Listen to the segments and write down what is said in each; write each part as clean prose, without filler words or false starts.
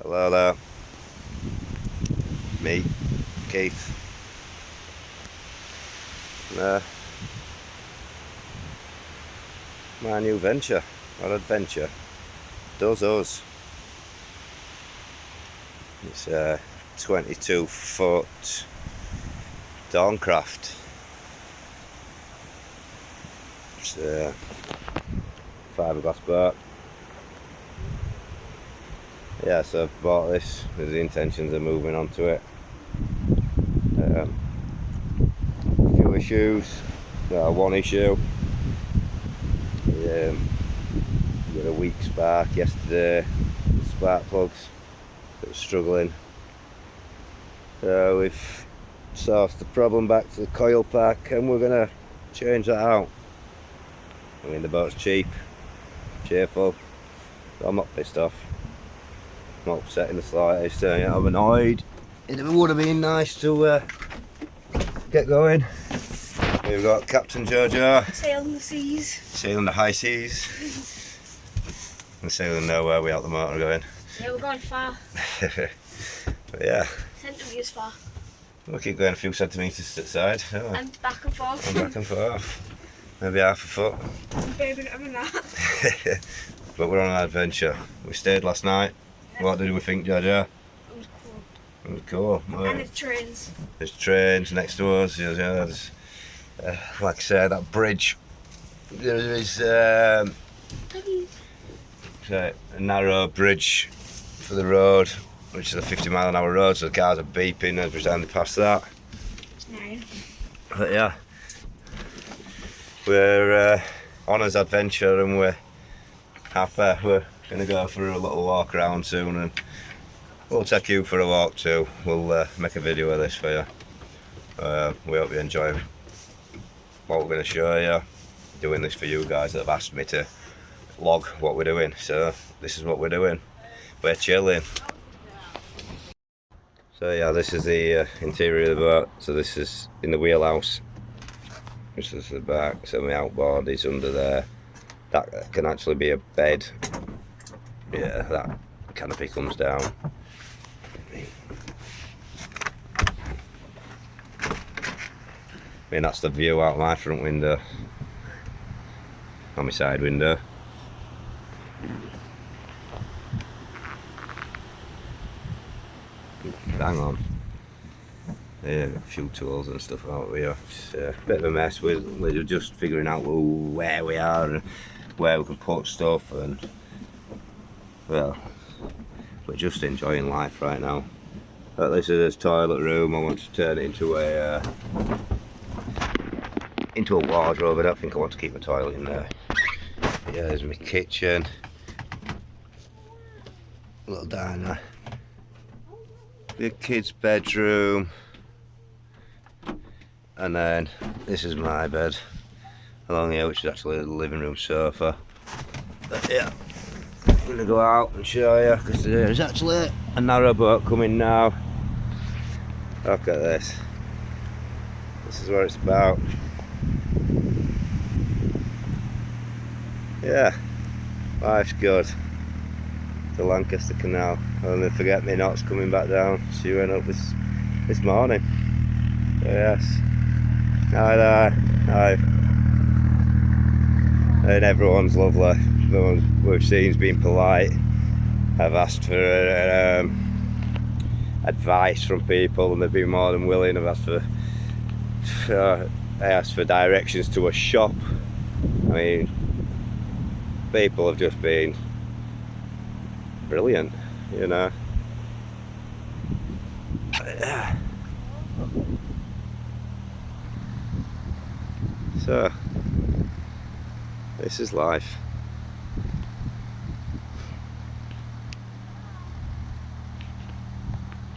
Hello there, me, Keith. My new venture, or adventure, does us. It's a 22-foot Dawncraft. It's a fiberglass boat. Yeah, so I've bought this with the intentions of moving onto it. A few issues. One issue. Got a weak spark yesterday. Spark plugs. It was struggling. So we've sourced the problem back to the coil pack, and we're gonna change that out. I mean, the boat's cheap, cheerful. So I'm not pissed off. Not upset in the slightest. I'm annoyed. It would have been nice to get going. We've got Captain Jojo sailing the seas, sailing the high seas, and sailing nowhere without the motor going. Yeah, we're going far. But yeah, Centimetres far. we'll keep going a few centimetres to the side. And back and forth. And back and forth. Maybe half a foot. Baby, I'm in that. But we're on an adventure. We stayed last night. What did we think, Jojo? It was cool. It was cool. And there's trains. There's trains next to us. There's, like I said, that bridge. There is a narrow bridge for the road, which is a 50-mile-an-hour road, so the cars are beeping every time they pass that. It's 9. But yeah, we're on this adventure, and we're halfway. We're gonna go for a little walk around soon, and we'll take you for a walk too. We'll make a video of this for you. We hope you enjoy what we're going to show you. Doing this for you guys that have asked me to log what we're doing, so this is what we're doing. We're chilling. So yeah, this is the interior of the boat. So this is in the wheelhouse. This is the back. So my outboard is under there. That can actually be a bed. Yeah, that canopy comes down. I mean, that's the view out my front window, on my side window. Hang on. Yeah, a few tools and stuff out here. It's a bit of a mess. We're just figuring out where we are and where we can put stuff, and well, we're just enjoying life right now. But this is a toilet room. I want to turn it into a wardrobe. I don't think I want to keep a toilet in there. Yeah, there's my kitchen, little diner, the kids' bedroom, and then this is my bed along here, which is actually the living room sofa. But yeah, I'm gonna go out and show you, because there's actually a narrow boat coming now. Look at this. This is what it's about. Yeah, life's good. The Lancaster Canal. And the forget-me-nots coming back down. She went up this morning. So yes. Hi there. Hi. And everyone's lovely. The ones we've seen's been polite. I've asked for advice from people, and they've been more than willing. I've asked I asked for directions to a shop. I mean, people have just been brilliant, you know. So this is life.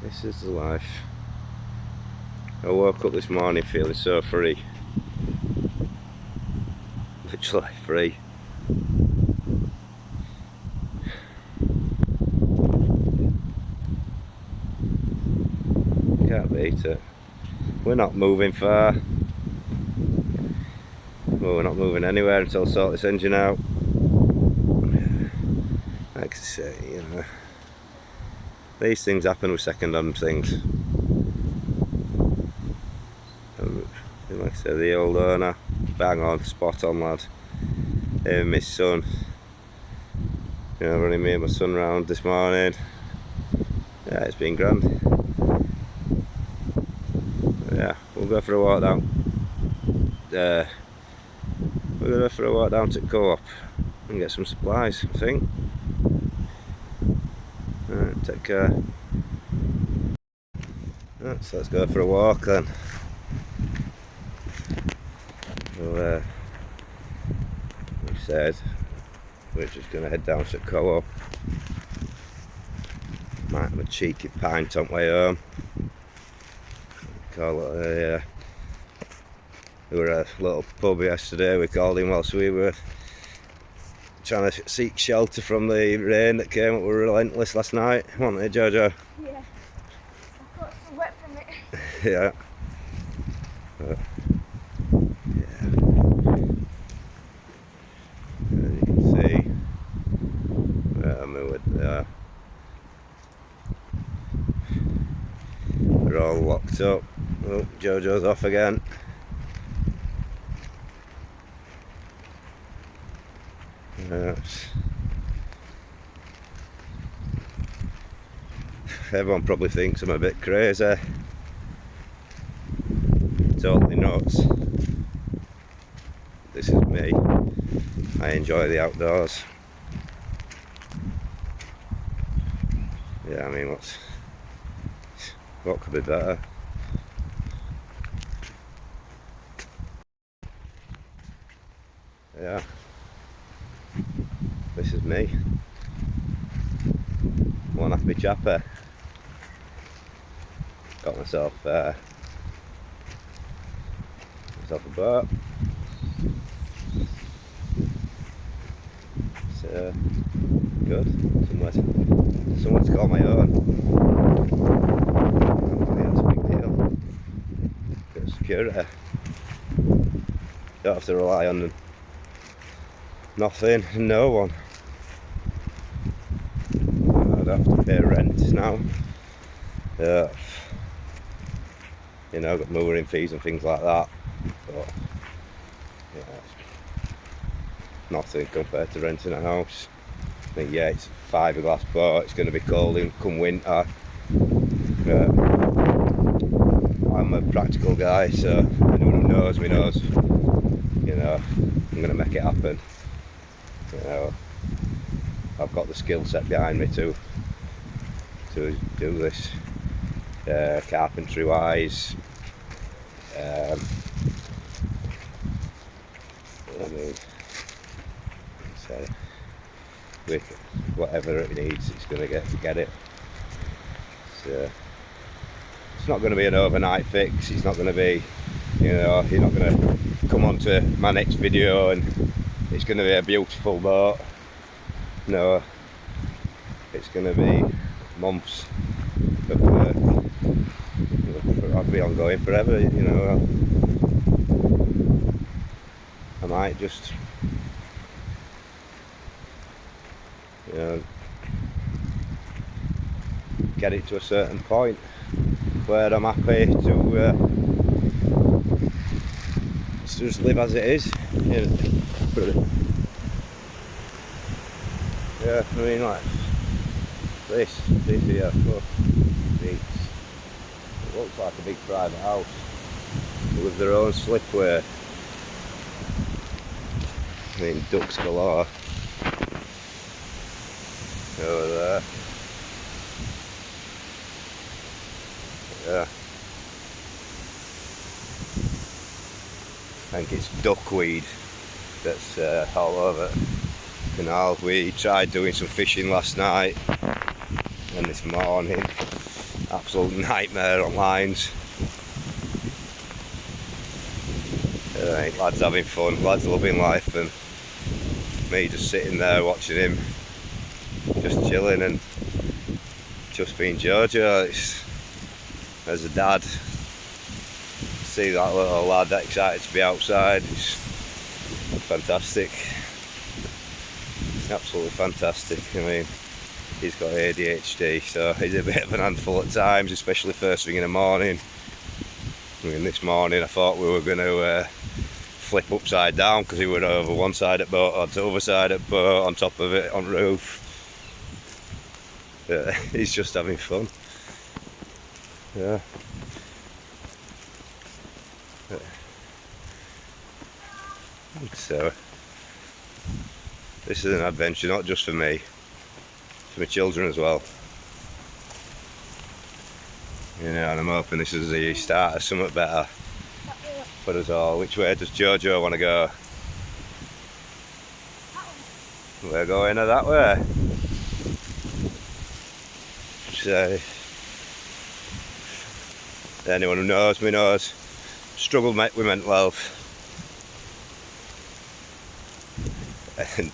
This is the life. I woke up this morning feeling so free. Literally free. Can't beat it. We're not moving far. Well, we're not moving anywhere until I sort this engine out. Like I say, you know, these things happen with second-hand things. Like I said, the old owner, bang on, spot on lad. Him and my son. You know, running me and my son round this morning. Yeah, it's been grand. Yeah, we'll go for a walk down. We'll go for a walk down to Co-op and get some supplies, I think. Alright, take care. Right, so let's go for a walk then. Well, we said we're just going to head down to Co-op. Might have a cheeky pint on way home. Call it a, we were at a little pub yesterday, we called him whilst we were trying to seek shelter from the rain that came up with relentless last night, wasn't it, Jojo? Yeah. I got some wet from it. Yeah. As you can see, we're all locked up. Oh, Jojo's off again. Everyone probably thinks I'm a bit crazy. Totally nuts. This is me. I enjoy the outdoors. Yeah, I mean, what could be better? Yeah. This is me. One happy chapper. Got myself a boat. It's good. Somewhere to call my own. Hopefully that's a big deal. Bit of security. Don't have to rely on nothing and no one. I don't have to pay rent now. You know, got mooring fees and things like that, but yeah, it's nothing compared to renting a house. I mean, yeah, it's a fiberglass boat, it's going to be cold come winter, but I'm a practical guy, so anyone who knows me knows, you know, I'm going to make it happen. You know, I've got the skill set behind me to do this. Carpentry wise, I mean, so with whatever it needs, it's going to get it. So it's not going to be an overnight fix. It's not going to be, you know, you're not going to come on to my next video and it's going to be a beautiful boat. No, it's going to be months of work. I'll be ongoing forever, you know. I might just, you know, get it to a certain point where I'm happy to just live as it is. You know. Yeah, I mean, like this here, look, it looks like a big private house with their own slipway. I mean, ducks galore over there. Yeah, I think it's duckweed that's all over the canal. We tried doing some fishing last night and this morning, absolute nightmare on lines. Lads having fun, lads loving life, and me just sitting there watching him, just chilling and just being Jojo. As a dad, see that little lad that excited to be outside, it's fantastic, absolutely fantastic. I mean, he's got ADHD, so he's a bit of an handful at times, especially first thing in the morning. I mean, this morning I thought we were going to flip upside down because he were over one side of the boat, onto the other side of the boat, on top of it, on roof. He's just having fun. Yeah. So this is an adventure not just for me, for my children as well. You know, and I'm hoping this is the start of something better for us all. Which way does Jojo want to go? We're going that way. So, anyone who knows me knows, struggle with mental health. And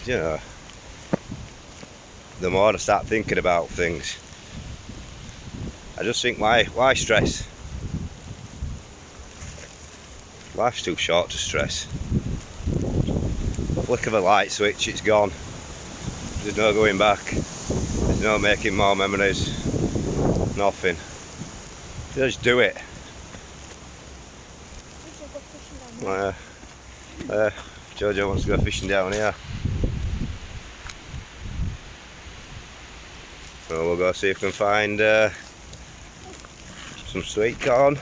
you know, the more I start thinking about things, I just think, why stress? Life's too short to stress. Flick of a light switch, it's gone. There's no going back. There's no making more memories. Nothing. Just do it. Jojo wants to go fishing down here. So we'll go see if we can find some sweet corn.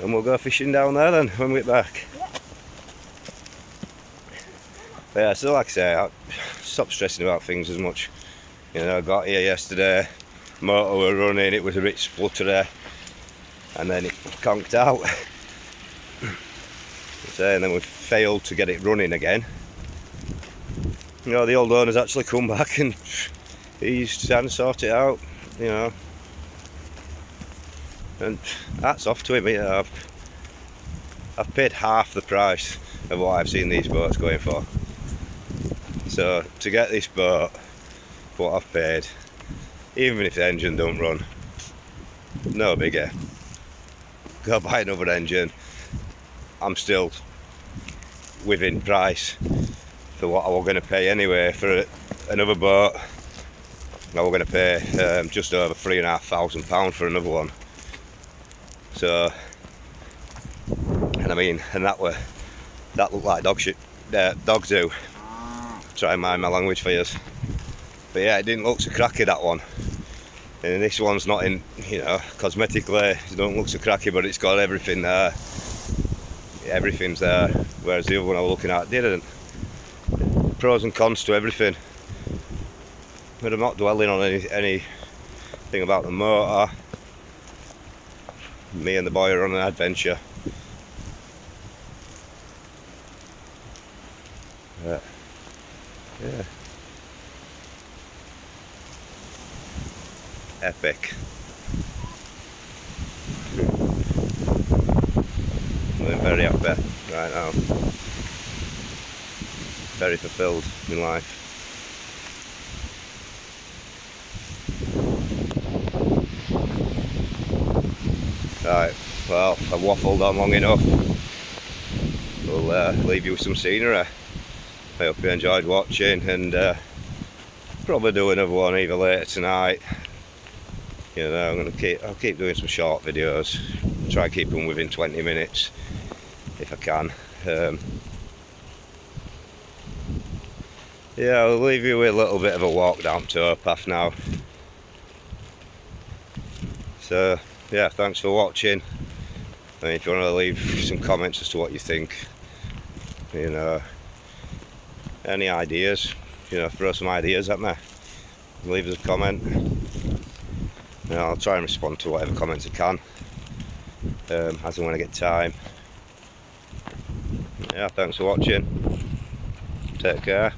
And we'll go fishing down there then when we get back. But yeah, so like I say, I stopped stressing about things as much. You know, I got here yesterday, motor were running, it was a bit spluttery, and then it conked out. And then we failed to get it running again. You know, the old owner's actually come back and he's trying to sort it out, you know. And that's off to him. You know, I've paid half the price of what I've seen these boats going for. So to get this boat for what I've paid, even if the engine don't run, no bigger. Go buy another engine. I'm still within price for what I was going to pay anyway for another boat. I was going to pay just over £3,500 for another one. So, and I mean, and that looked like dog shit, dog do. Try and mind my language for you. But yeah, it didn't look so cracky, that one. And this one's not in, you know, cosmetically, it don't look so cracky, but it's got everything there. Everything's there, whereas the other one I was looking at didn't. Pros and cons to everything. But I'm not dwelling on anything about the motor. Me and the boy are on an adventure. Yeah. Epic. I'm very happy right now. Very fulfilled in life. Right, well, I've waffled on long enough. We'll leave you with some scenery. I hope you enjoyed watching, and probably do another one either later tonight. You know, I'll keep doing some short videos. Try and keep them within 20 minutes if I can. Yeah, I'll leave you with a little bit of a walk down towpath now. So yeah, thanks for watching. And if you want to leave some comments as to what you think, you know, any ideas, you know, throw some ideas at me, leave us a comment. You know, I'll try and respond to whatever comments I can, as and when I get time. Yeah, thanks for watching. Take care.